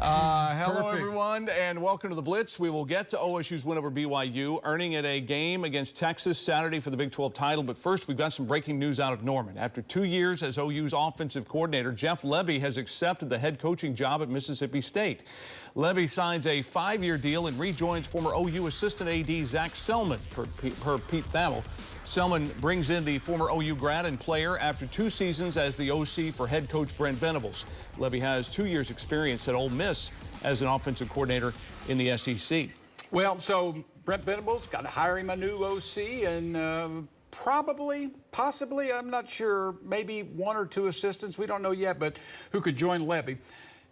Hello, everyone, and welcome to the Blitz. We will get to OSU's win over BYU, earning it a game against Texas Saturday for the Big 12 title. But first, we've got some breaking news out of Norman. After 2 years as OU's offensive coordinator, Jeff Lebby has accepted the head coaching job at Mississippi State. Lebby signs a 5-year deal and rejoins former OU assistant AD Zach Selman, per Pete Thamel. Selman brings in the former OU grad and player after 2 seasons as the OC for head coach Brent Venables. Lebby has 2 years experience at Ole Miss as an offensive coordinator in the SEC. Well, so Brent Venables got to hire him a new OC and possibly, I'm not sure, maybe 1 or 2 assistants, we don't know yet, but who could join Lebby.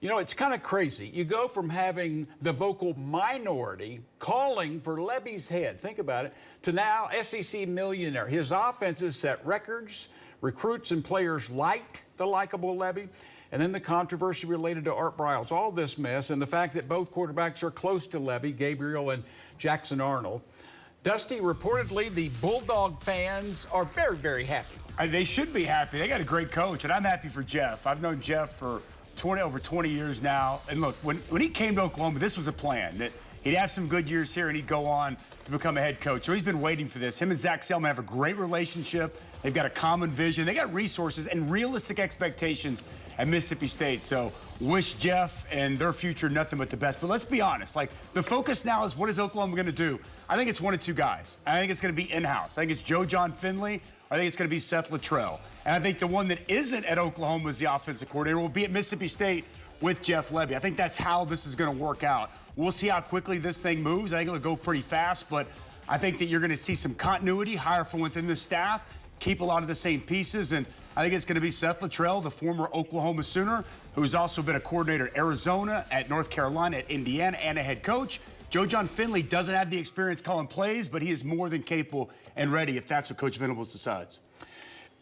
You know, it's kind of crazy. You go from having the vocal minority calling for Lebby's head, think about it, to now SEC millionaire. His offenses set records, recruits and players liked the likable Lebby, and then the controversy related to Art Briles, all this mess, and the fact that both quarterbacks are close to Lebby, Gabriel and Jackson Arnold. Dusty, reportedly the Bulldog fans are very, very happy. They should be happy. They got a great coach, and I'm happy for Jeff. I've known Jeff for over 20 years now. And look, when he came to Oklahoma, this was a plan, that he'd have some good years here and he'd go on to become a head coach. So he's been waiting for this. Him and Zach Selman have a great relationship. They've got a common vision. They got resources and realistic expectations at Mississippi State. So wish Jeff and their future nothing but the best. But let's be honest, like, the focus now is, what is Oklahoma going to do? I think it's 1 of 2 guys. I think it's going to be in-house. I think it's Joe John Finley. I think it's going to be Seth Luttrell. And I think the one that isn't at Oklahoma as the offensive coordinator will be at Mississippi State with Jeff Lebby. I think that's how this is going to work out. We'll see how quickly this thing moves. I think it'll go pretty fast, but I think that you're going to see some continuity, hire from within the staff, keep a lot of the same pieces, and I think it's going to be Seth Luttrell, the former Oklahoma Sooner, who's also been a coordinator at Arizona, at North Carolina, at Indiana, and a head coach. Joe John Finley doesn't have the experience calling plays, but he is more than capable and ready if that's what Coach Venables decides.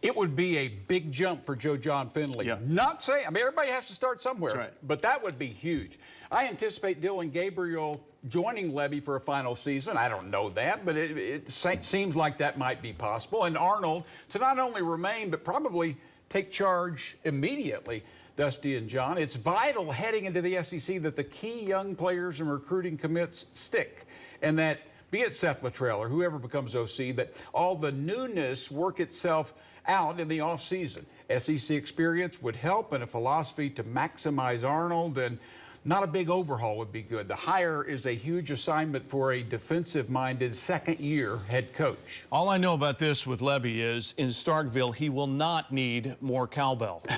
It would be a big jump for Joe John Finley. Yeah. Not saying, I mean, everybody has to start somewhere, That's right. But that would be huge. I anticipate Dylan Gabriel joining Lebby for a final season. I don't know that, but it seems like that might be possible. And Arnold to not only remain, but probably take charge immediately. Dusty and John, it's vital heading into the SEC that the key young players and recruiting commits stick, and that, be it Seth Luttrell or whoever becomes OC, that all the newness work itself out in the offseason. SEC experience would help, and a philosophy to maximize Arnold, and not a big overhaul would be good. The hire is a huge assignment for a defensive-minded second-year head coach. All I know about this with Lebby is, in Starkville, he will not need more cowbell.